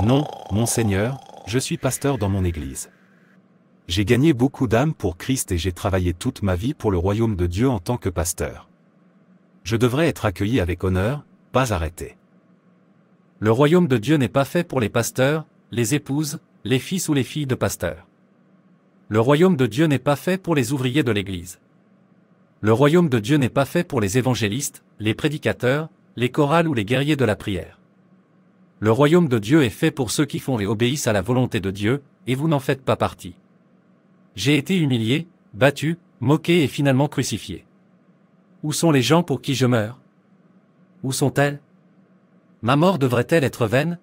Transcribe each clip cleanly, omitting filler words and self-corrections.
Non, monseigneur, je suis pasteur dans mon église. J'ai gagné beaucoup d'âmes pour Christ et j'ai travaillé toute ma vie pour le royaume de Dieu en tant que pasteur. Je devrais être accueilli avec honneur, pas arrêté. Le royaume de Dieu n'est pas fait pour les pasteurs, les épouses, les fils ou les filles de pasteurs. Le royaume de Dieu n'est pas fait pour les ouvriers de l'Église. Le royaume de Dieu n'est pas fait pour les évangélistes, les prédicateurs, les chorales ou les guerriers de la prière. Le royaume de Dieu est fait pour ceux qui font et obéissent à la volonté de Dieu, et vous n'en faites pas partie. J'ai été humilié, battu, moqué et finalement crucifié. Où sont les gens pour qui je meurs? Où sont-elles? Ma mort devrait-elle être vaine?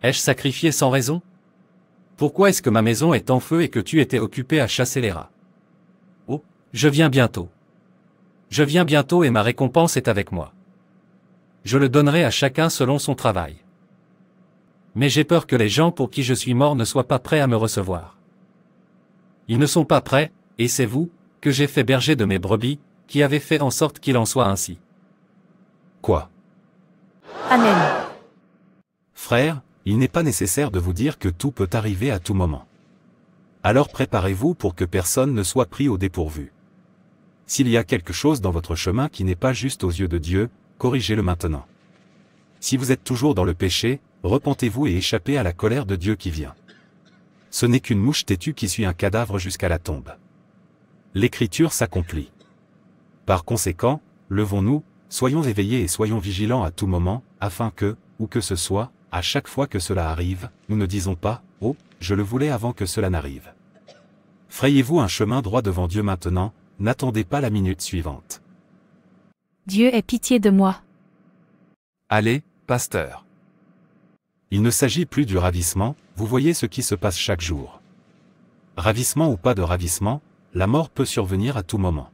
Ai-je sacrifié sans raison? Pourquoi est-ce que ma maison est en feu et que tu étais occupé à chasser les rats? Oh, je viens bientôt. Je viens bientôt et ma récompense est avec moi. Je le donnerai à chacun selon son travail. Mais j'ai peur que les gens pour qui je suis mort ne soient pas prêts à me recevoir. Ils ne sont pas prêts, et c'est vous, que j'ai fait berger de mes brebis, qui avez fait en sorte qu'il en soit ainsi. Quoi? Amen. Frères, il n'est pas nécessaire de vous dire que tout peut arriver à tout moment. Alors préparez-vous pour que personne ne soit pris au dépourvu. S'il y a quelque chose dans votre chemin qui n'est pas juste aux yeux de Dieu, corrigez-le maintenant. Si vous êtes toujours dans le péché, repentez-vous et échappez à la colère de Dieu qui vient. Ce n'est qu'une mouche têtue qui suit un cadavre jusqu'à la tombe. L'Écriture s'accomplit. Par conséquent, levons-nous, soyons éveillés et soyons vigilants à tout moment, afin que, où que ce soit, à chaque fois que cela arrive, nous ne disons pas « Oh, je le voulais avant que cela n'arrive ». Frayez-vous un chemin droit devant Dieu maintenant, n'attendez pas la minute suivante. Dieu ait pitié de moi. Allez, pasteur. Il ne s'agit plus du ravissement, vous voyez ce qui se passe chaque jour. Ravissement ou pas de ravissement, la mort peut survenir à tout moment.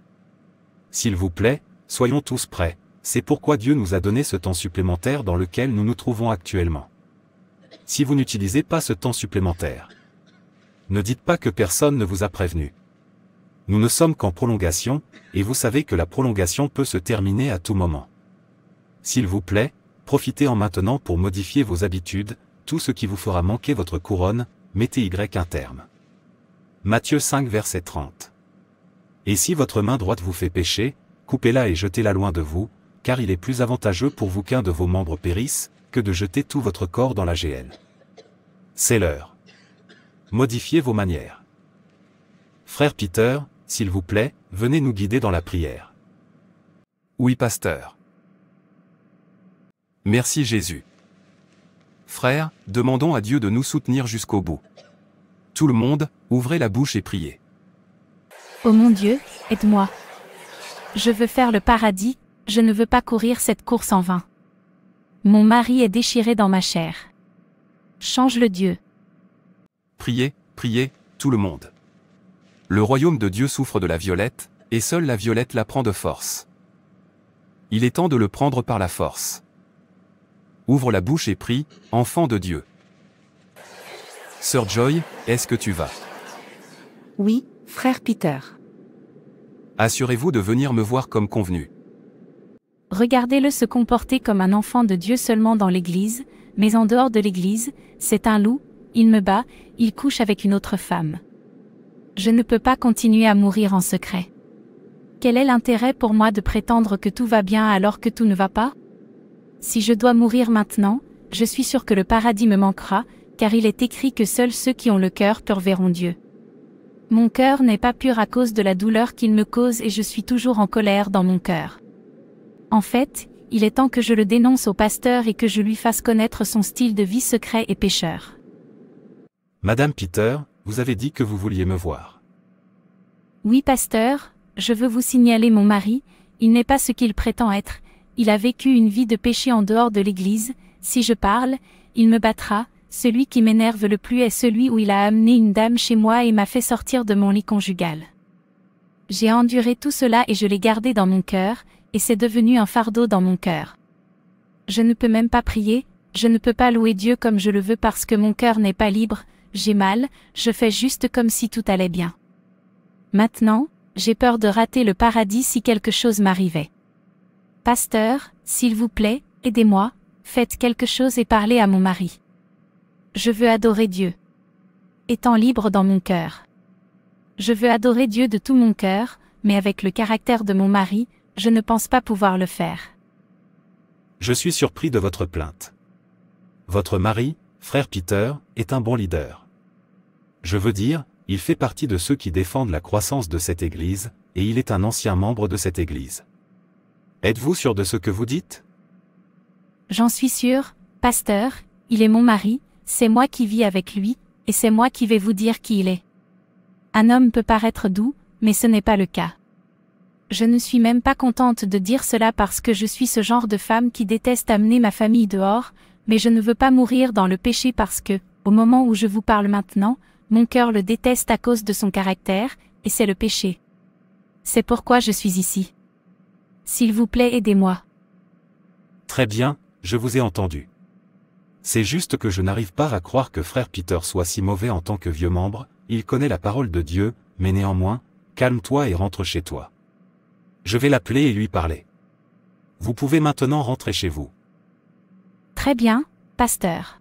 S'il vous plaît, soyons tous prêts, c'est pourquoi Dieu nous a donné ce temps supplémentaire dans lequel nous nous trouvons actuellement. Si vous n'utilisez pas ce temps supplémentaire, ne dites pas que personne ne vous a prévenu. Nous ne sommes qu'en prolongation, et vous savez que la prolongation peut se terminer à tout moment. S'il vous plaît, profitez-en maintenant pour modifier vos habitudes, tout ce qui vous fera manquer votre couronne, mettez un terme. Matthieu 5 verset 30. Et si votre main droite vous fait pécher, coupez-la et jetez-la loin de vous, car il est plus avantageux pour vous qu'un de vos membres périsse, que de jeter tout votre corps dans la géhenne. C'est l'heure. Modifiez vos manières. Frère Peter, s'il vous plaît, venez nous guider dans la prière. Oui, pasteur. Merci Jésus. Frères, demandons à Dieu de nous soutenir jusqu'au bout. Tout le monde, ouvrez la bouche et priez. Ô mon Dieu, aide-moi. Je veux faire le paradis, je ne veux pas courir cette course en vain. Mon mari est déchiré dans ma chair. Change-le Dieu. Priez, priez, tout le monde. Le royaume de Dieu souffre de la violette, et seule la violette la prend de force. Il est temps de le prendre par la force. Ouvre la bouche et prie, enfant de Dieu. Sœur Joy, est-ce que tu vas? Oui, frère Peter. Assurez-vous de venir me voir comme convenu. Regardez-le se comporter comme un enfant de Dieu seulement dans l'église, mais en dehors de l'église, c'est un loup, il me bat, il couche avec une autre femme. Je ne peux pas continuer à mourir en secret. Quel est l'intérêt pour moi de prétendre que tout va bien alors que tout ne va pas? Si je dois mourir maintenant, je suis sûr que le paradis me manquera, car il est écrit que seuls ceux qui ont le cœur pur verront Dieu. Mon cœur n'est pas pur à cause de la douleur qu'il me cause et je suis toujours en colère dans mon cœur. En fait, il est temps que je le dénonce au pasteur et que je lui fasse connaître son style de vie secret et pécheur. Madame Peter, vous avez dit que vous vouliez me voir. Oui, pasteur, je veux vous signaler mon mari, il n'est pas ce qu'il prétend être, il a vécu une vie de péché en dehors de l'église, si je parle, il me battra, celui qui m'énerve le plus est celui où il a amené une dame chez moi et m'a fait sortir de mon lit conjugal. J'ai enduré tout cela et je l'ai gardé dans mon cœur, et c'est devenu un fardeau dans mon cœur. Je ne peux même pas prier, je ne peux pas louer Dieu comme je le veux parce que mon cœur n'est pas libre, j'ai mal, je fais juste comme si tout allait bien. Maintenant, j'ai peur de rater le paradis si quelque chose m'arrivait. Pasteur, s'il vous plaît, aidez-moi, faites quelque chose et parlez à mon mari. Je veux adorer Dieu. Étant libre dans mon cœur. Je veux adorer Dieu de tout mon cœur, mais avec le caractère de mon mari, je ne pense pas pouvoir le faire. Je suis surpris de votre plainte. Votre mari, frère Peter, est un bon leader. Je veux dire, il fait partie de ceux qui défendent la croissance de cette Église, et il est un ancien membre de cette Église. Êtes-vous sûr de ce que vous dites? J'en suis sûr, pasteur, il est mon mari, c'est moi qui vis avec lui, et c'est moi qui vais vous dire qui il est. Un homme peut paraître doux, mais ce n'est pas le cas. Je ne suis même pas contente de dire cela parce que je suis ce genre de femme qui déteste amener ma famille dehors, mais je ne veux pas mourir dans le péché parce que, au moment où je vous parle maintenant, mon cœur le déteste à cause de son caractère, et c'est le péché. C'est pourquoi je suis ici. S'il vous plaît, aidez-moi. Très bien, je vous ai entendu. C'est juste que je n'arrive pas à croire que frère Peter soit si mauvais en tant que vieux membre, il connaît la parole de Dieu, mais néanmoins, calme-toi et rentre chez toi. Je vais l'appeler et lui parler. Vous pouvez maintenant rentrer chez vous. Très bien, pasteur.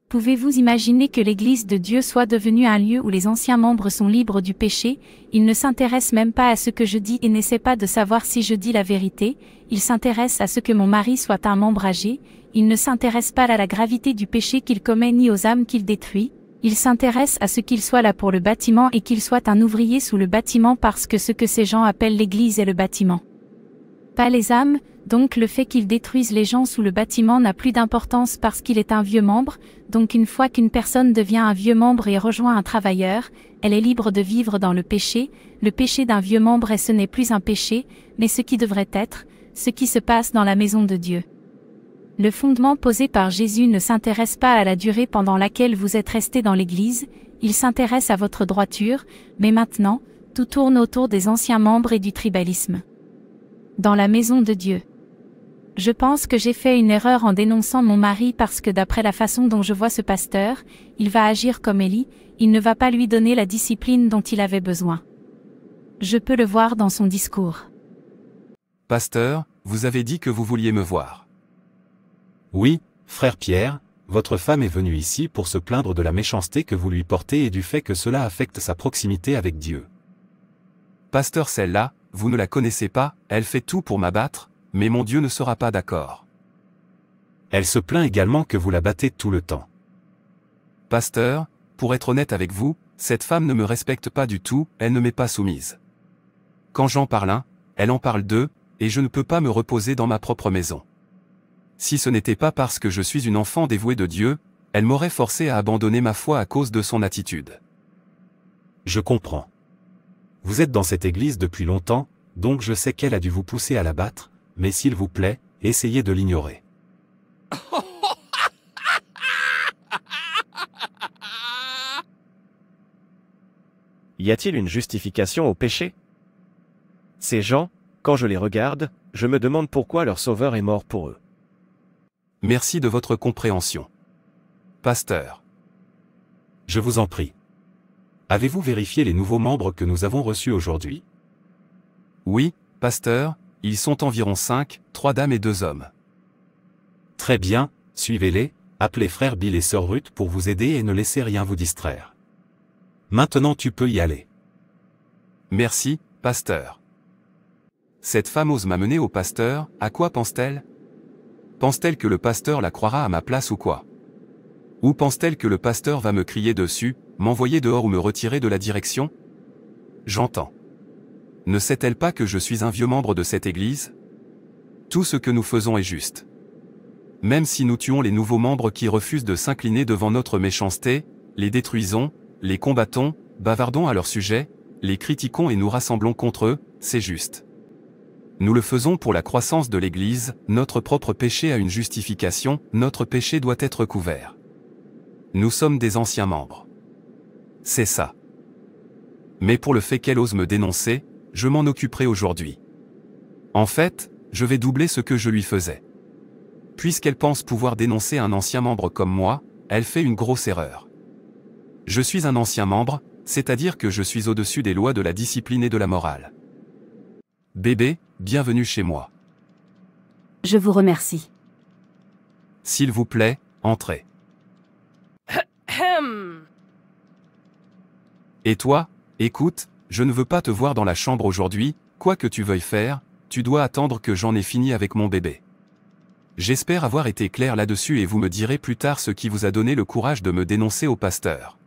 Pouvez-vous imaginer que l'Église de Dieu soit devenue un lieu où les anciens membres sont libres du péché? Ils ne s'intéressent même pas à ce que je dis et n'essaient pas de savoir si je dis la vérité, ils s'intéressent à ce que mon mari soit un membre âgé, ils ne s'intéressent pas à la gravité du péché qu'il commet ni aux âmes qu'il détruit, ils s'intéressent à ce qu'il soit là pour le bâtiment et qu'il soit un ouvrier sous le bâtiment parce que ce que ces gens appellent l'Église est le bâtiment. Pas les âmes, donc le fait qu'ils détruisent les gens sous le bâtiment n'a plus d'importance parce qu'il est un vieux membre, donc une fois qu'une personne devient un vieux membre et rejoint un travailleur, elle est libre de vivre dans le péché d'un vieux membre et ce n'est plus un péché, mais ce qui devrait être, ce qui se passe dans la maison de Dieu. Le fondement posé par Jésus ne s'intéresse pas à la durée pendant laquelle vous êtes resté dans l'Église, il s'intéresse à votre droiture, mais maintenant, tout tourne autour des anciens membres et du tribalisme. Dans la maison de Dieu. Je pense que j'ai fait une erreur en dénonçant mon mari parce que d'après la façon dont je vois ce pasteur, il va agir comme Élie, il ne va pas lui donner la discipline dont il avait besoin. Je peux le voir dans son discours. Pasteur, vous avez dit que vous vouliez me voir. Oui, frère Pierre, votre femme est venue ici pour se plaindre de la méchanceté que vous lui portez et du fait que cela affecte sa proximité avec Dieu. Pasteur, celle-là, vous ne la connaissez pas, elle fait tout pour m'abattre, mais mon Dieu ne sera pas d'accord. Elle se plaint également que vous la battez tout le temps. Pasteur, pour être honnête avec vous, cette femme ne me respecte pas du tout, elle ne m'est pas soumise. Quand j'en parle un, elle en parle deux, et je ne peux pas me reposer dans ma propre maison. Si ce n'était pas parce que je suis une enfant dévouée de Dieu, elle m'aurait forcé à abandonner ma foi à cause de son attitude. Je comprends. Vous êtes dans cette église depuis longtemps, donc je sais qu'elle a dû vous pousser à la battre, mais s'il vous plaît, essayez de l'ignorer. Y a-t-il une justification au péché? Ces gens, quand je les regarde, je me demande pourquoi leur Sauveur est mort pour eux. Merci de votre compréhension. Pasteur. Je vous en prie. Avez-vous vérifié les nouveaux membres que nous avons reçus aujourd'hui? Oui, pasteur, ils sont environ 5, 3 dames et 2 hommes. Très bien, suivez-les, appelez frère Bill et sœur Ruth pour vous aider et ne laissez rien vous distraire. Maintenant tu peux y aller. Merci, pasteur. Cette femme ose m'amener au pasteur, à quoi pense-t-elle? Pense-t-elle que le pasteur la croira à ma place ou quoi? Ou pense-t-elle que le pasteur va me crier dessus, m'envoyer dehors ou me retirer de la direction? J'entends. Ne sait-elle pas que je suis un vieux membre de cette église? Tout ce que nous faisons est juste. Même si nous tuons les nouveaux membres qui refusent de s'incliner devant notre méchanceté, les détruisons, les combattons, bavardons à leur sujet, les critiquons et nous rassemblons contre eux, c'est juste. Nous le faisons pour la croissance de l'Église, notre propre péché a une justification, notre péché doit être couvert. Nous sommes des anciens membres. C'est ça. Mais pour le fait qu'elle ose me dénoncer, je m'en occuperai aujourd'hui. En fait, je vais doubler ce que je lui faisais. Puisqu'elle pense pouvoir dénoncer un ancien membre comme moi, elle fait une grosse erreur. Je suis un ancien membre, c'est-à-dire que je suis au-dessus des lois de la discipline et de la morale. Bébé, bienvenue chez moi. Je vous remercie. S'il vous plaît, entrez. Et toi, écoute, je ne veux pas te voir dans la chambre aujourd'hui, quoi que tu veuilles faire, tu dois attendre que j'en ai fini avec mon bébé. J'espère avoir été clair là-dessus et vous me direz plus tard ce qui vous a donné le courage de me dénoncer au pasteur.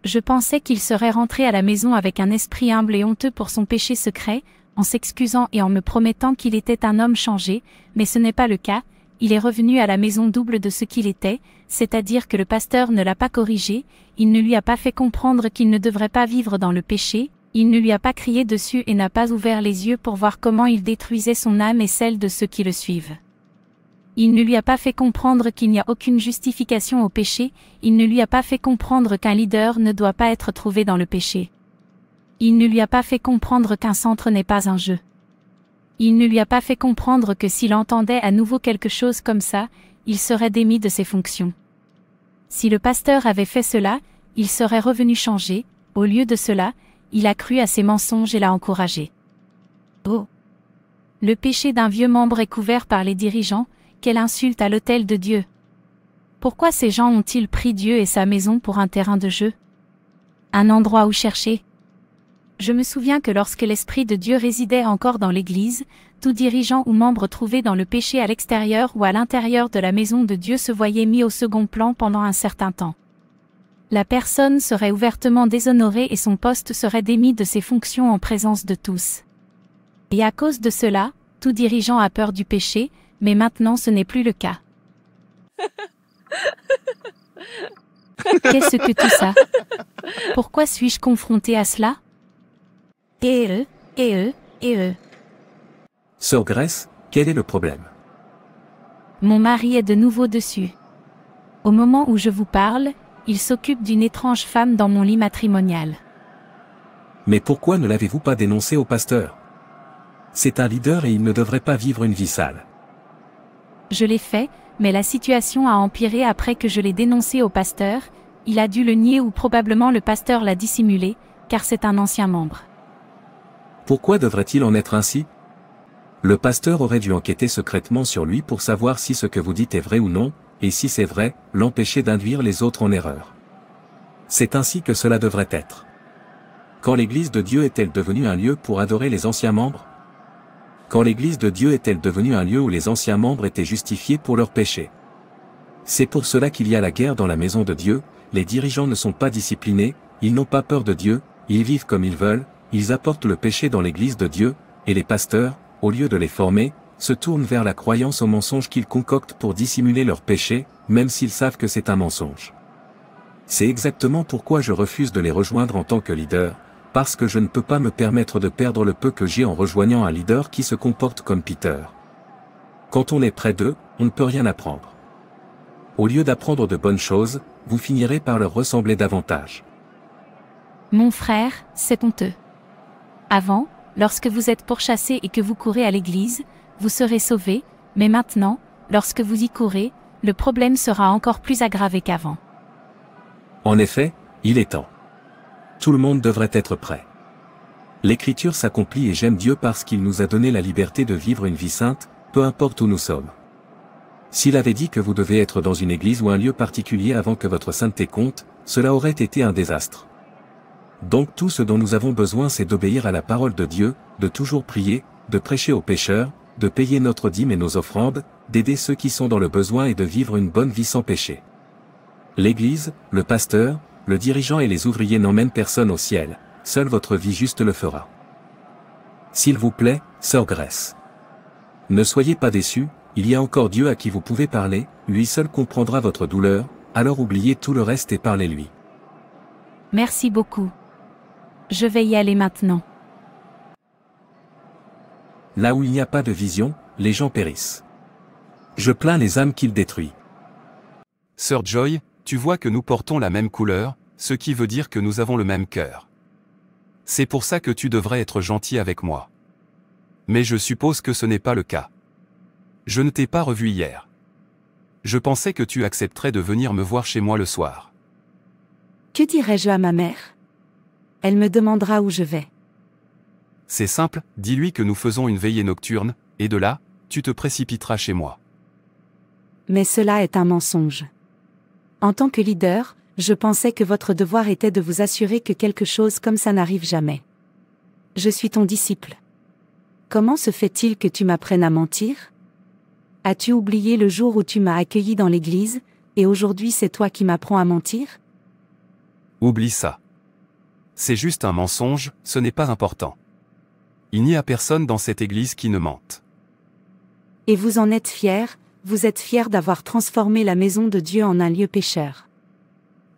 Je pensais qu'il serait rentré à la maison avec un esprit humble et honteux pour son péché secret, en s'excusant et en me promettant qu'il était un homme changé, mais ce n'est pas le cas, il est revenu à la maison double de ce qu'il était, c'est-à-dire que le pasteur ne l'a pas corrigé, il ne lui a pas fait comprendre qu'il ne devrait pas vivre dans le péché, il ne lui a pas crié dessus et n'a pas ouvert les yeux pour voir comment il détruisait son âme et celle de ceux qui le suivent. Il ne lui a pas fait comprendre qu'il n'y a aucune justification au péché, il ne lui a pas fait comprendre qu'un leader ne doit pas être trouvé dans le péché. Il ne lui a pas fait comprendre qu'un centre n'est pas un jeu. Il ne lui a pas fait comprendre que s'il entendait à nouveau quelque chose comme ça, il serait démis de ses fonctions. Si le pasteur avait fait cela, il serait revenu changer, au lieu de cela, il a cru à ses mensonges et l'a encouragé. Oh! Le péché d'un vieux membre est couvert par les dirigeants, quelle insulte à l'autel de Dieu! Pourquoi ces gens ont-ils pris Dieu et sa maison pour un terrain de jeu? Un endroit où chercher? Je me souviens que lorsque l'Esprit de Dieu résidait encore dans l'Église, tout dirigeant ou membre trouvé dans le péché à l'extérieur ou à l'intérieur de la maison de Dieu se voyait mis au second plan pendant un certain temps. La personne serait ouvertement déshonorée et son poste serait démis de ses fonctions en présence de tous. Et à cause de cela, tout dirigeant a peur du péché, mais maintenant ce n'est plus le cas. Qu'est-ce que tout ça? Pourquoi suis-je confronté à cela? Sœur Grace, quel est le problème? Mon mari est de nouveau dessus. Au moment où je vous parle, il s'occupe d'une étrange femme dans mon lit matrimonial. Mais pourquoi ne l'avez-vous pas dénoncé au pasteur? C'est un leader et il ne devrait pas vivre une vie sale. Je l'ai fait, mais la situation a empiré après que je l'ai dénoncé au pasteur, il a dû le nier ou probablement le pasteur l'a dissimulé, car c'est un ancien membre. Pourquoi devrait-il en être ainsi? Le pasteur aurait dû enquêter secrètement sur lui pour savoir si ce que vous dites est vrai ou non, et si c'est vrai, l'empêcher d'induire les autres en erreur. C'est ainsi que cela devrait être. Quand l'Église de Dieu est-elle devenue un lieu pour adorer les anciens membres? Quand l'Église de Dieu est-elle devenue un lieu où les anciens membres étaient justifiés pour leurs péchés? C'est pour cela qu'il y a la guerre dans la maison de Dieu, les dirigeants ne sont pas disciplinés, ils n'ont pas peur de Dieu, ils vivent comme ils veulent, ils apportent le péché dans l'Église de Dieu, et les pasteurs, au lieu de les former, se tournent vers la croyance aux mensonges qu'ils concoctent pour dissimuler leurs péchés, même s'ils savent que c'est un mensonge. C'est exactement pourquoi je refuse de les rejoindre en tant que leader, parce que je ne peux pas me permettre de perdre le peu que j'ai en rejoignant un leader qui se comporte comme Peter. Quand on est près d'eux, on ne peut rien apprendre. Au lieu d'apprendre de bonnes choses, vous finirez par leur ressembler davantage. Mon frère, c'est honteux. Avant, lorsque vous êtes pourchassé et que vous courez à l'église, vous serez sauvé, mais maintenant, lorsque vous y courez, le problème sera encore plus aggravé qu'avant. En effet, il est temps. Tout le monde devrait être prêt. L'Écriture s'accomplit et j'aime Dieu parce qu'il nous a donné la liberté de vivre une vie sainte, peu importe où nous sommes. S'il avait dit que vous devez être dans une église ou un lieu particulier avant que votre sainteté compte, cela aurait été un désastre. Donc tout ce dont nous avons besoin c'est d'obéir à la parole de Dieu, de toujours prier, de prêcher aux pécheurs, de payer notre dîme et nos offrandes, d'aider ceux qui sont dans le besoin et de vivre une bonne vie sans péché. L'Église, le pasteur, le dirigeant et les ouvriers n'emmènent personne au ciel, seule votre vie juste le fera. S'il vous plaît, sœur Grace. Ne soyez pas déçus, il y a encore Dieu à qui vous pouvez parler, lui seul comprendra votre douleur, alors oubliez tout le reste et parlez-lui. Merci beaucoup. Je vais y aller maintenant. Là où il n'y a pas de vision, les gens périssent. Je plains les âmes qu'il détruit. Sœur Joy, tu vois que nous portons la même couleur, ce qui veut dire que nous avons le même cœur. C'est pour ça que tu devrais être gentil avec moi. Mais je suppose que ce n'est pas le cas. Je ne t'ai pas revu hier. Je pensais que tu accepterais de venir me voir chez moi le soir. Que dirais-je à ma mère? Elle me demandera où je vais. C'est simple, dis-lui que nous faisons une veillée nocturne, et de là, tu te précipiteras chez moi. Mais cela est un mensonge. En tant que leader, je pensais que votre devoir était de vous assurer que quelque chose comme ça n'arrive jamais. Je suis ton disciple. Comment se fait-il que tu m'apprennes à mentir? As-tu oublié le jour où tu m'as accueilli dans l'église, et aujourd'hui c'est toi qui m'apprends à mentir? Oublie ça. C'est juste un mensonge, ce n'est pas important. Il n'y a personne dans cette église qui ne mente. Et vous en êtes fiers, vous êtes fiers d'avoir transformé la maison de Dieu en un lieu pécheur.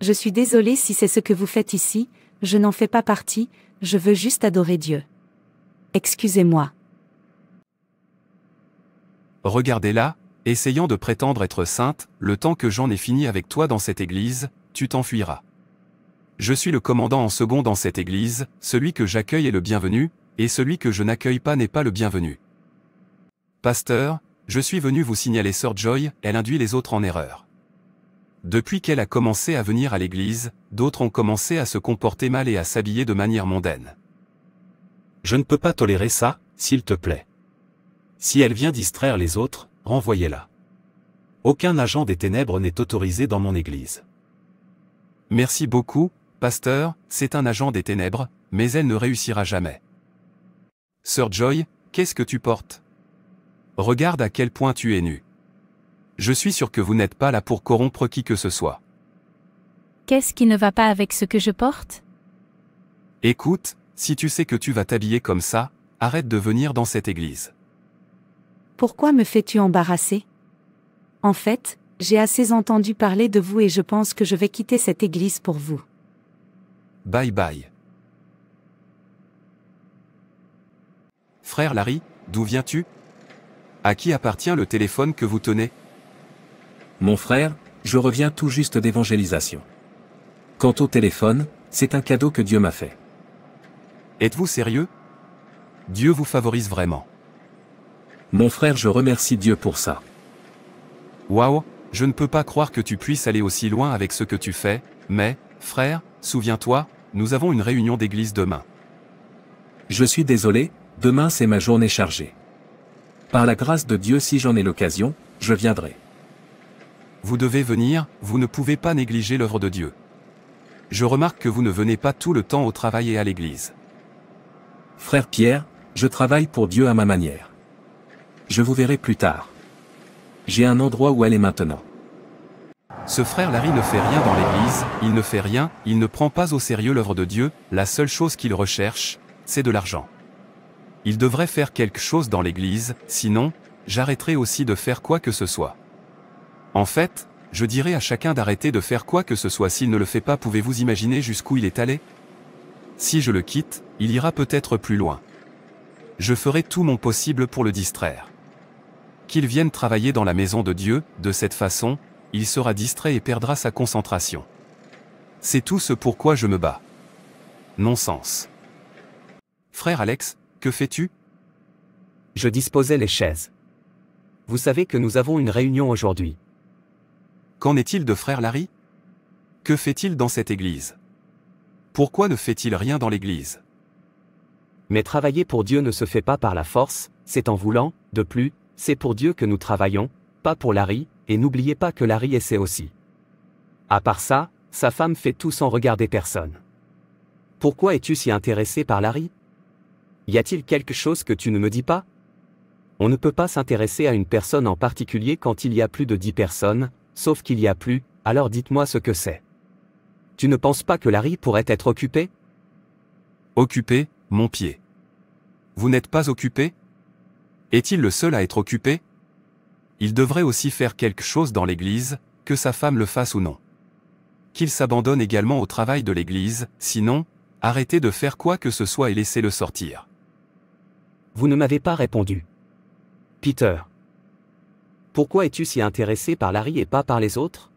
Je suis désolé si c'est ce que vous faites ici, je n'en fais pas partie, je veux juste adorer Dieu. Excusez-moi. Regardez-la, essayant de prétendre être sainte, le temps que j'en ai fini avec toi dans cette église, tu t'enfuiras. Je suis le commandant en second dans cette église, celui que j'accueille est le bienvenu, et celui que je n'accueille pas n'est pas le bienvenu. Pasteur, je suis venu vous signaler Sœur Joy, elle induit les autres en erreur. Depuis qu'elle a commencé à venir à l'église, d'autres ont commencé à se comporter mal et à s'habiller de manière mondaine. Je ne peux pas tolérer ça, s'il te plaît. Si elle vient distraire les autres, renvoyez-la. Aucun agent des ténèbres n'est autorisé dans mon église. Merci beaucoup, pasteur, c'est un agent des ténèbres, mais elle ne réussira jamais. Sœur Joy, qu'est-ce que tu portes? Regarde à quel point tu es nue. Je suis sûr que vous n'êtes pas là pour corrompre qui que ce soit. Qu'est-ce qui ne va pas avec ce que je porte? Écoute, si tu sais que tu vas t'habiller comme ça, arrête de venir dans cette église. Pourquoi me fais-tu embarrasser? En fait, j'ai assez entendu parler de vous et je pense que je vais quitter cette église pour vous. Bye bye. Frère Larry, d'où viens-tu? À qui appartient le téléphone que vous tenez? Mon frère, je reviens tout juste d'évangélisation. Quant au téléphone, c'est un cadeau que Dieu m'a fait. Êtes-vous sérieux? Dieu vous favorise vraiment. Mon frère, je remercie Dieu pour ça. Waouh, je ne peux pas croire que tu puisses aller aussi loin avec ce que tu fais, mais, frère, souviens-toi, nous avons une réunion d'église demain. Je suis désolé, demain c'est ma journée chargée. Par la grâce de Dieu, si j'en ai l'occasion, je viendrai. Vous devez venir, vous ne pouvez pas négliger l'œuvre de Dieu. Je remarque que vous ne venez pas tout le temps au travail et à l'église. Frère Pierre, je travaille pour Dieu à ma manière. Je vous verrai plus tard. J'ai un endroit où aller maintenant. Ce frère Larry ne fait rien dans l'église, il ne fait rien, il ne prend pas au sérieux l'œuvre de Dieu, la seule chose qu'il recherche, c'est de l'argent. Il devrait faire quelque chose dans l'église, sinon, j'arrêterai aussi de faire quoi que ce soit. En fait, je dirais à chacun d'arrêter de faire quoi que ce soit s'il ne le fait pas. Pouvez-vous imaginer jusqu'où il est allé? Si je le quitte, il ira peut-être plus loin. Je ferai tout mon possible pour le distraire. Qu'il vienne travailler dans la maison de Dieu, de cette façon, il sera distrait et perdra sa concentration. C'est tout ce pourquoi je me bats. Non-sens. Frère Alex, que fais-tu? Je disposais les chaises. Vous savez que nous avons une réunion aujourd'hui. Qu'en est-il de frère Larry? Que fait-il dans cette église? Pourquoi ne fait-il rien dans l'église? Mais travailler pour Dieu ne se fait pas par la force, c'est en voulant, de plus, c'est pour Dieu que nous travaillons, pas pour Larry, et n'oubliez pas que Larry essaie aussi. À part ça, sa femme fait tout sans regarder personne. Pourquoi es-tu si intéressé par Larry? Y a-t-il quelque chose que tu ne me dis pas? On ne peut pas s'intéresser à une personne en particulier quand il y a plus de 10 personnes, sauf qu'il y a plus, alors dites-moi ce que c'est. Tu ne penses pas que Larry pourrait être occupé? Occupé, mon pied. Vous n'êtes pas occupé? Est-il le seul à être occupé? Il devrait aussi faire quelque chose dans l'église, que sa femme le fasse ou non. Qu'il s'abandonne également au travail de l'église, sinon, arrêtez de faire quoi que ce soit et laissez-le sortir. Vous ne m'avez pas répondu. Peter. Pourquoi es-tu si intéressé par Larry et pas par les autres?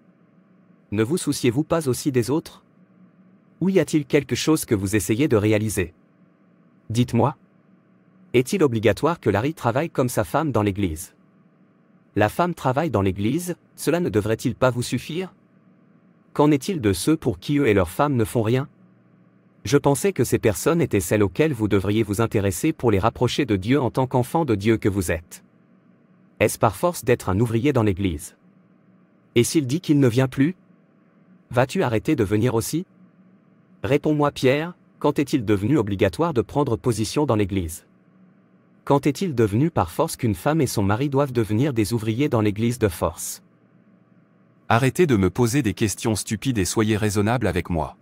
Ne vous souciez-vous pas aussi des autres? Ou y a-t-il quelque chose que vous essayez de réaliser? Dites-moi. Est-il obligatoire que Larry travaille comme sa femme dans l'église? La femme travaille dans l'église, cela ne devrait-il pas vous suffire? Qu'en est-il de ceux pour qui eux et leurs femmes ne font rien? Je pensais que ces personnes étaient celles auxquelles vous devriez vous intéresser pour les rapprocher de Dieu en tant qu'enfant de Dieu que vous êtes. Est-ce par force d'être un ouvrier dans l'église? Et s'il dit qu'il ne vient plus? vas-tu arrêter de venir aussi? Réponds-moi Pierre, quand est-il devenu obligatoire de prendre position dans l'Église? Quand est-il devenu par force qu'une femme et son mari doivent devenir des ouvriers dans l'Église de force? Arrêtez de me poser des questions stupides et soyez raisonnable avec moi.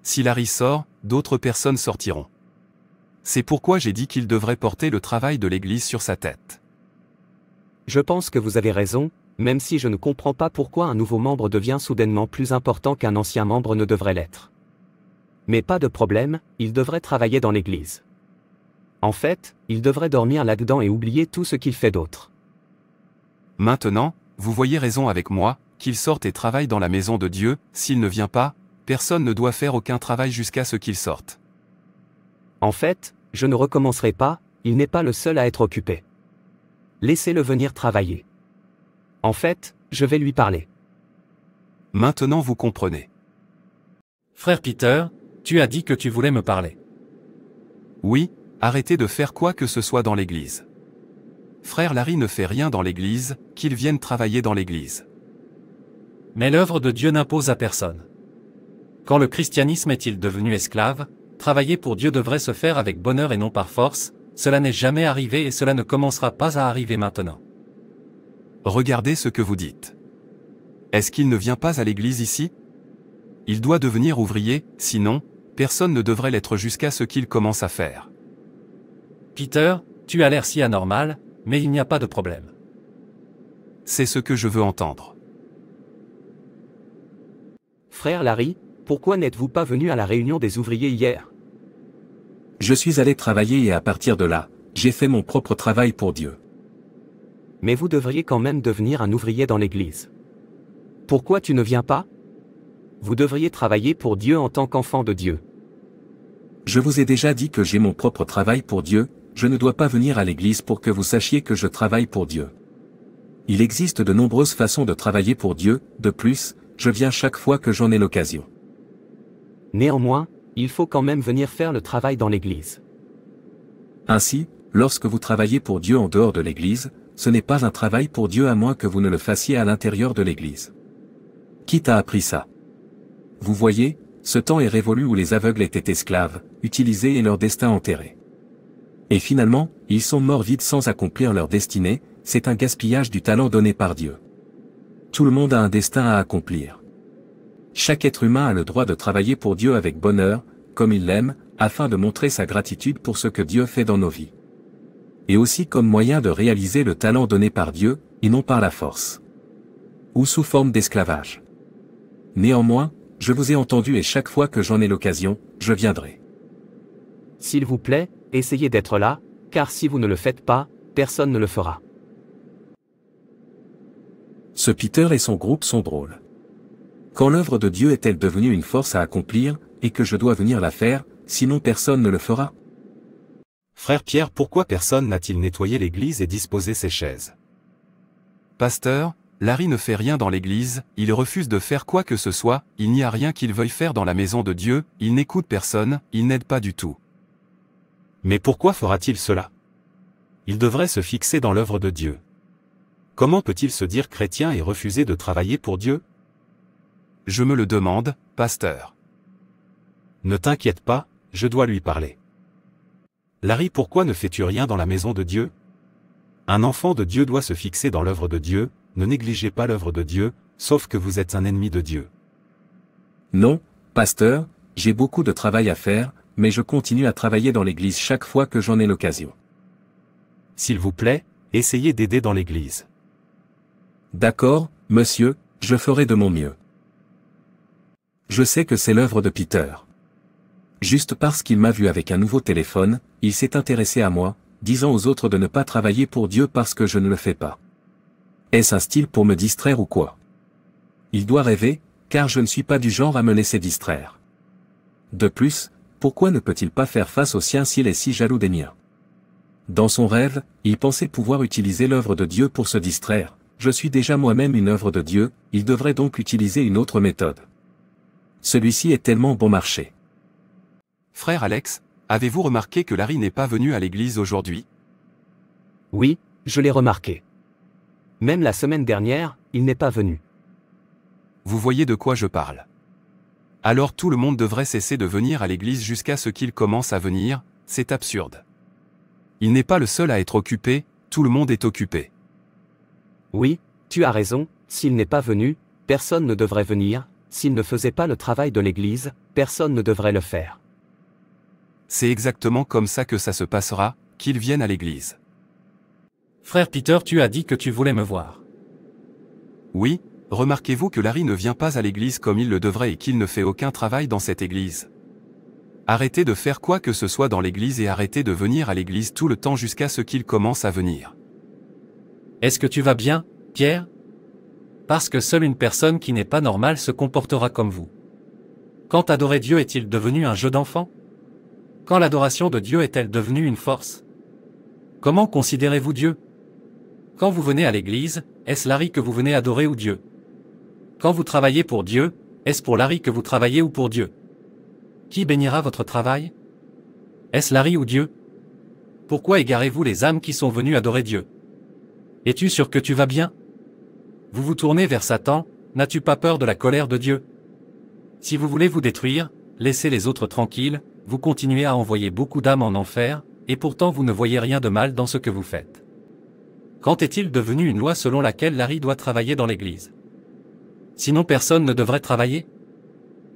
Si Larry sort, d'autres personnes sortiront. C'est pourquoi j'ai dit qu'il devrait porter le travail de l'Église sur sa tête. Je pense que vous avez raison, même si je ne comprends pas pourquoi un nouveau membre devient soudainement plus important qu'un ancien membre ne devrait l'être. Mais pas de problème, il devrait travailler dans l'Église. En fait, il devrait dormir là-dedans et oublier tout ce qu'il fait d'autre. Maintenant, vous voyez raison avec moi, qu'il sorte et travaille dans la maison de Dieu, s'il ne vient pas, personne ne doit faire aucun travail jusqu'à ce qu'il sorte. En fait, je ne recommencerai pas, il n'est pas le seul à être occupé. Laissez-le venir travailler. En fait, je vais lui parler. Maintenant vous comprenez. Frère Peter, tu as dit que tu voulais me parler. Oui, arrêtez de faire quoi que ce soit dans l'église. Frère Larry ne fait rien dans l'église, qu'il vienne travailler dans l'église. Mais l'œuvre de Dieu n'impose à personne. Quand le christianisme est-il devenu esclave, travailler pour Dieu devrait se faire avec bonheur et non par force, cela n'est jamais arrivé et cela ne commencera pas à arriver maintenant. Regardez ce que vous dites. Est-ce qu'il ne vient pas à l'église ici? Il doit devenir ouvrier, sinon, personne ne devrait l'être jusqu'à ce qu'il commence à faire. Peter, tu as l'air si anormal, mais il n'y a pas de problème. C'est ce que je veux entendre. Frère Larry, pourquoi n'êtes-vous pas venu à la réunion des ouvriers hier? Je suis allé travailler et à partir de là, j'ai fait mon propre travail pour Dieu. Mais vous devriez quand même devenir un ouvrier dans l'Église. Pourquoi tu ne viens pas? Vous devriez travailler pour Dieu en tant qu'enfant de Dieu. Je vous ai déjà dit que j'ai mon propre travail pour Dieu, je ne dois pas venir à l'église pour que vous sachiez que je travaille pour Dieu. Il existe de nombreuses façons de travailler pour Dieu, de plus, je viens chaque fois que j'en ai l'occasion. Néanmoins, il faut quand même venir faire le travail dans l'Église. Ainsi, lorsque vous travaillez pour Dieu en dehors de l'église, ce n'est pas un travail pour Dieu à moins que vous ne le fassiez à l'intérieur de l'église. Qui t'a appris ça? Vous voyez, ce temps est révolu où les aveugles étaient esclaves, utilisés et leur destin enterré. Et finalement, ils sont morts vides sans accomplir leur destinée, c'est un gaspillage du talent donné par Dieu. Tout le monde a un destin à accomplir. Chaque être humain a le droit de travailler pour Dieu avec bonheur, comme il l'aime, afin de montrer sa gratitude pour ce que Dieu fait dans nos vies. Et aussi comme moyen de réaliser le talent donné par Dieu, et non par la force. Ou sous forme d'esclavage. Néanmoins, je vous ai entendu et chaque fois que j'en ai l'occasion, je viendrai. S'il vous plaît, essayez d'être là, car si vous ne le faites pas, personne ne le fera. Ce Peter et son groupe sont drôles. Quand l'œuvre de Dieu est-elle devenue une force à accomplir, et que je dois venir la faire, sinon personne ne le fera? Frère Pierre, pourquoi personne n'a-t-il nettoyé l'église et disposé ses chaises? Pasteur, Larry ne fait rien dans l'église, il refuse de faire quoi que ce soit, il n'y a rien qu'il veuille faire dans la maison de Dieu, il n'écoute personne, il n'aide pas du tout. Mais pourquoi fera-t-il cela? Il devrait se fixer dans l'œuvre de Dieu. Comment peut-il se dire chrétien et refuser de travailler pour Dieu? Je me le demande, pasteur. Ne t'inquiète pas, je dois lui parler. Larry, pourquoi ne fais-tu rien dans la maison de Dieu? Un enfant de Dieu doit se fixer dans l'œuvre de Dieu, ne négligez pas l'œuvre de Dieu, sauf que vous êtes un ennemi de Dieu. Non, pasteur, j'ai beaucoup de travail à faire, mais je continue à travailler dans l'église chaque fois que j'en ai l'occasion. S'il vous plaît, essayez d'aider dans l'église. D'accord, monsieur, je ferai de mon mieux. Je sais que c'est l'œuvre de Peter. Juste parce qu'il m'a vu avec un nouveau téléphone, il s'est intéressé à moi, disant aux autres de ne pas travailler pour Dieu parce que je ne le fais pas. Est-ce un style pour me distraire ou quoi? Il doit rêver, car je ne suis pas du genre à me laisser distraire. De plus, pourquoi ne peut-il pas faire face aux siens s'il est si jaloux des miens? Dans son rêve, il pensait pouvoir utiliser l'œuvre de Dieu pour se distraire. Je suis déjà moi-même une œuvre de Dieu, il devrait donc utiliser une autre méthode. Celui-ci est tellement bon marché. Frère Alex, avez-vous remarqué que Larry n'est pas venu à l'église aujourd'hui? Oui, je l'ai remarqué. Même la semaine dernière, il n'est pas venu. Vous voyez de quoi je parle. Alors tout le monde devrait cesser de venir à l'église jusqu'à ce qu'il commence à venir, c'est absurde. Il n'est pas le seul à être occupé, tout le monde est occupé. Oui, tu as raison, s'il n'est pas venu, personne ne devrait venir, s'il ne faisait pas le travail de l'église, personne ne devrait le faire. C'est exactement comme ça que ça se passera, qu'ils viennent à l'église. Frère Peter, tu as dit que tu voulais me voir. Oui, remarquez-vous que Larry ne vient pas à l'église comme il le devrait et qu'il ne fait aucun travail dans cette église. Arrêtez de faire quoi que ce soit dans l'église et arrêtez de venir à l'église tout le temps jusqu'à ce qu'il commence à venir. Est-ce que tu vas bien, Pierre? Parce que seule une personne qui n'est pas normale se comportera comme vous. Quand adorer Dieu est-il devenu un jeu d'enfant? Quand l'adoration de Dieu est-elle devenue une force? Comment considérez-vous Dieu? Quand vous venez à l'église, est-ce Larry que vous venez adorer ou Dieu? Quand vous travaillez pour Dieu, est-ce pour Larry que vous travaillez ou pour Dieu? Qui bénira votre travail? Est-ce Larry ou Dieu? Pourquoi égarez-vous les âmes qui sont venues adorer Dieu? Es-tu sûr que tu vas bien? Vous vous tournez vers Satan, n'as-tu pas peur de la colère de Dieu? Si vous voulez vous détruire, laissez les autres tranquilles, vous continuez à envoyer beaucoup d'âmes en enfer, et pourtant vous ne voyez rien de mal dans ce que vous faites. Quand est-il devenu une loi selon laquelle Larry doit travailler dans l'église? Sinon personne ne devrait travailler?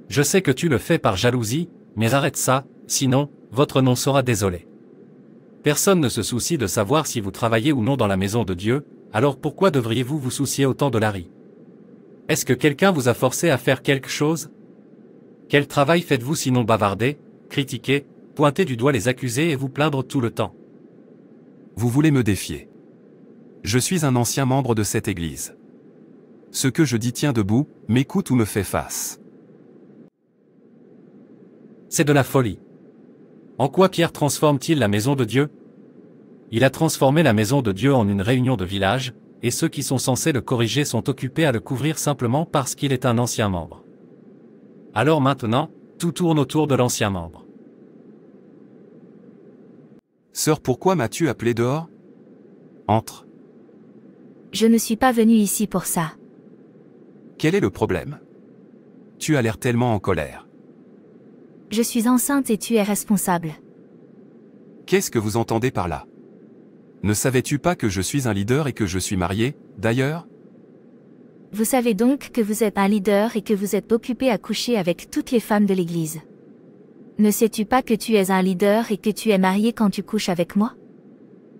Je sais que tu le fais par jalousie, mais arrête ça, sinon, votre nom sera désolé. Personne ne se soucie de savoir si vous travaillez ou non dans la maison de Dieu, alors pourquoi devriez-vous vous soucier autant de Larry? Est-ce que quelqu'un vous a forcé à faire quelque chose? Quel travail faites-vous sinon bavarder, critiquer, pointer du doigt les accusés et vous plaindre tout le temps? Vous voulez me défier. Je suis un ancien membre de cette église. Ce que je dis tient debout, m'écoute ou me fait face. C'est de la folie. En quoi Pierre transforme-t-il la maison de Dieu? Il a transformé la maison de Dieu en une réunion de village, et ceux qui sont censés le corriger sont occupés à le couvrir simplement parce qu'il est un ancien membre. Alors maintenant, tout tourne autour de l'ancien membre. Sœur, pourquoi m'as-tu appelé dehors? Entre. Je ne suis pas venu ici pour ça. Quel est le problème? Tu as l'air tellement en colère. Je suis enceinte et tu es responsable. Qu'est-ce que vous entendez par là? Ne savais-tu pas que je suis un leader et que je suis marié, d'ailleurs? Vous savez donc que vous êtes un leader et que vous êtes occupé à coucher avec toutes les femmes de l'église. Ne sais-tu pas que tu es un leader et que tu es marié quand tu couches avec moi?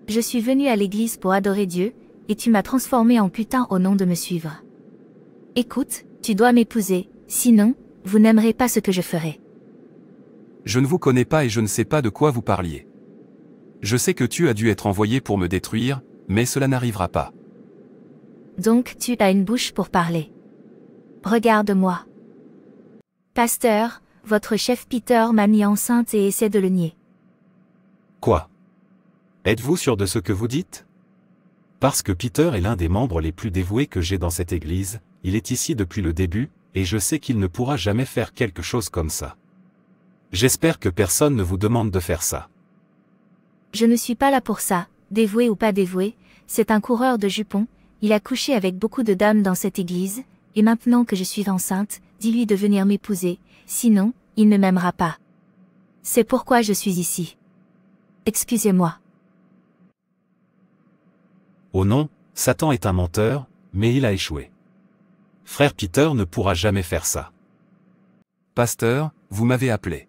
Je suis venu à l'église pour adorer Dieu, et tu m'as transformé en putain au nom de me suivre. Écoute, tu dois m'épouser, sinon, vous n'aimerez pas ce que je ferai. Je ne vous connais pas et je ne sais pas de quoi vous parliez. Je sais que tu as dû être envoyé pour me détruire, mais cela n'arrivera pas. Donc tu as une bouche pour parler. Regarde-moi. Pasteur, votre chef Peter m'a mis enceinte et essaie de le nier. Quoi? Êtes-vous sûr de ce que vous dites? Parce que Peter est l'un des membres les plus dévoués que j'ai dans cette église, il est ici depuis le début, et je sais qu'il ne pourra jamais faire quelque chose comme ça. J'espère que personne ne vous demande de faire ça. Je ne suis pas là pour ça, dévoué ou pas dévoué, c'est un coureur de jupons, il a couché avec beaucoup de dames dans cette église, et maintenant que je suis enceinte, dis-lui de venir m'épouser, sinon, il ne m'aimera pas. C'est pourquoi je suis ici. Excusez-moi. Oh non, Satan est un menteur, mais il a échoué. Frère Peter ne pourra jamais faire ça. Pasteur, vous m'avez appelé.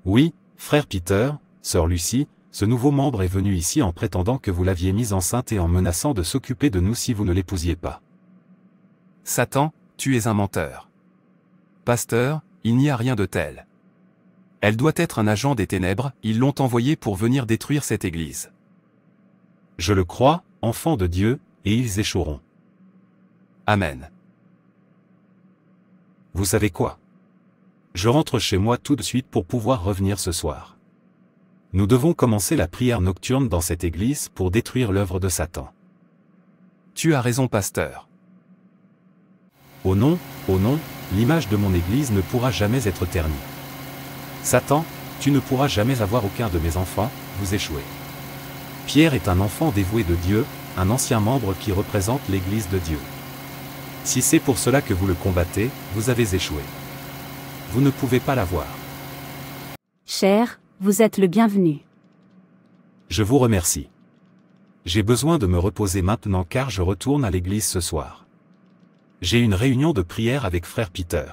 Oui, frère Peter, sœur Lucie, ce nouveau membre est venu ici en prétendant que vous l'aviez mise enceinte et en menaçant de s'occuper de nous si vous ne l'épousiez pas. Satan, tu es un menteur. Pasteur, il n'y a rien de tel. Elle doit être un agent des ténèbres, ils l'ont envoyé pour venir détruire cette église. Je le crois, enfant de Dieu, et ils échoueront. Amen. Vous savez quoi? Je rentre chez moi tout de suite pour pouvoir revenir ce soir. Nous devons commencer la prière nocturne dans cette église pour détruire l'œuvre de Satan. Tu as raison, pasteur. Oh non, l'image de mon église ne pourra jamais être ternie. Satan, tu ne pourras jamais avoir aucun de mes enfants, vous échouez. Pierre est un enfant dévoué de Dieu, un ancien membre qui représente l'église de Dieu. Si c'est pour cela que vous le combattez, vous avez échoué. Vous ne pouvez pas l'avoir. Cher, vous êtes le bienvenu. Je vous remercie. J'ai besoin de me reposer maintenant car je retourne à l'église ce soir. J'ai une réunion de prière avec frère Peter.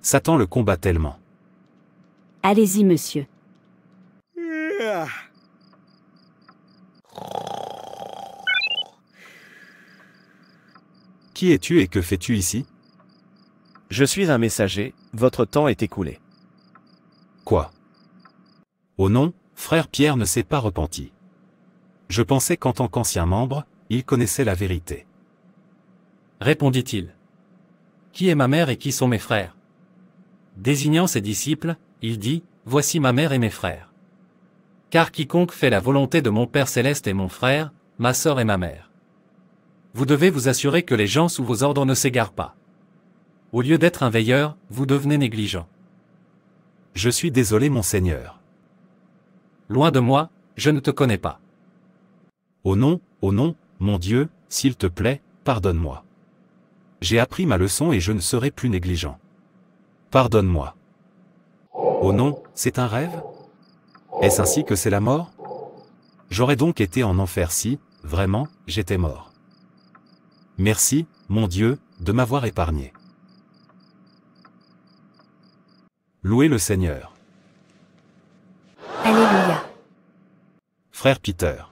Satan le combat tellement. Allez-y, monsieur. Qui es-tu et que fais-tu ici? Je suis un messager, votre temps est écoulé. Quoi? Oh non, frère Pierre ne s'est pas repenti. Je pensais qu'en tant qu'ancien membre, il connaissait la vérité. Répondit-il. Qui est ma mère et qui sont mes frères? Désignant ses disciples, il dit, Voici ma mère et mes frères. Car quiconque fait la volonté de mon Père céleste est mon frère, ma sœur et ma mère. Vous devez vous assurer que les gens sous vos ordres ne s'égarent pas. Au lieu d'être un veilleur, vous devenez négligent. Je suis désolé mon Seigneur. Loin de moi, je ne te connais pas. Oh non, mon Dieu, s'il te plaît, pardonne-moi. J'ai appris ma leçon et je ne serai plus négligent. Pardonne-moi. Oh non, c'est un rêve? Est-ce ainsi que c'est la mort? J'aurais donc été en enfer si, vraiment, j'étais mort. Merci, mon Dieu, de m'avoir épargné. Louez le Seigneur. Alléluia. Frère Peter.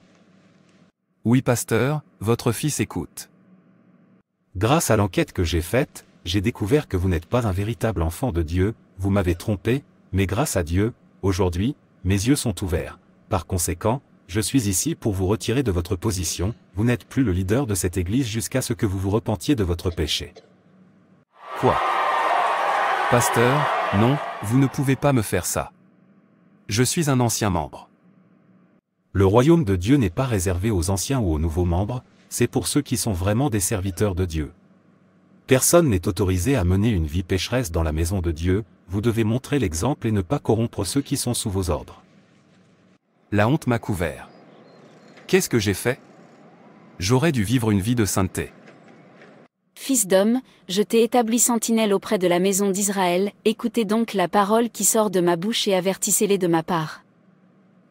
Oui, pasteur, votre fils écoute. Grâce à l'enquête que j'ai faite, j'ai découvert que vous n'êtes pas un véritable enfant de Dieu, vous m'avez trompé, mais grâce à Dieu, aujourd'hui, mes yeux sont ouverts. Par conséquent, je suis ici pour vous retirer de votre position, vous n'êtes plus le leader de cette église jusqu'à ce que vous vous repentiez de votre péché. Quoi? Pasteur, non, vous ne pouvez pas me faire ça. Je suis un ancien membre. Le royaume de Dieu n'est pas réservé aux anciens ou aux nouveaux membres, c'est pour ceux qui sont vraiment des serviteurs de Dieu. Personne n'est autorisé à mener une vie pécheresse dans la maison de Dieu, vous devez montrer l'exemple et ne pas corrompre ceux qui sont sous vos ordres. La honte m'a couvert. Qu'est-ce que j'ai fait? J'aurais dû vivre une vie de sainteté. Fils d'homme, je t'ai établi sentinelle auprès de la maison d'Israël, écoutez donc la parole qui sort de ma bouche et avertissez-les de ma part.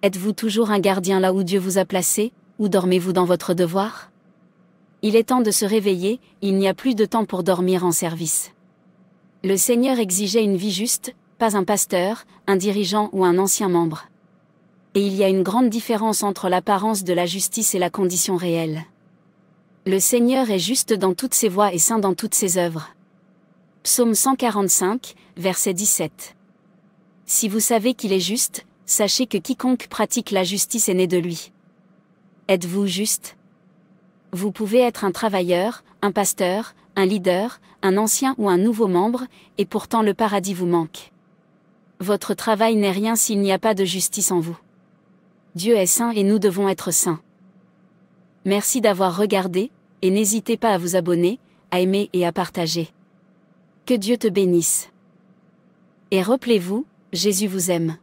Êtes-vous toujours un gardien là où Dieu vous a placé, ou dormez-vous dans votre devoir? Il est temps de se réveiller, il n'y a plus de temps pour dormir en service. Le Seigneur exigeait une vie juste, pas un pasteur, un dirigeant ou un ancien membre. Et il y a une grande différence entre l'apparence de la justice et la condition réelle. Le Seigneur est juste dans toutes ses voies et saint dans toutes ses œuvres. Psaume 145, verset 17. Si vous savez qu'il est juste, sachez que quiconque pratique la justice est né de lui. Êtes-vous juste? Vous pouvez être un travailleur, un pasteur, un leader, un ancien ou un nouveau membre, et pourtant le paradis vous manque. Votre travail n'est rien s'il n'y a pas de justice en vous. Dieu est saint et nous devons être saints. Merci d'avoir regardé, et n'hésitez pas à vous abonner, à aimer et à partager. Que Dieu te bénisse. Et rappelez-vous, Jésus vous aime.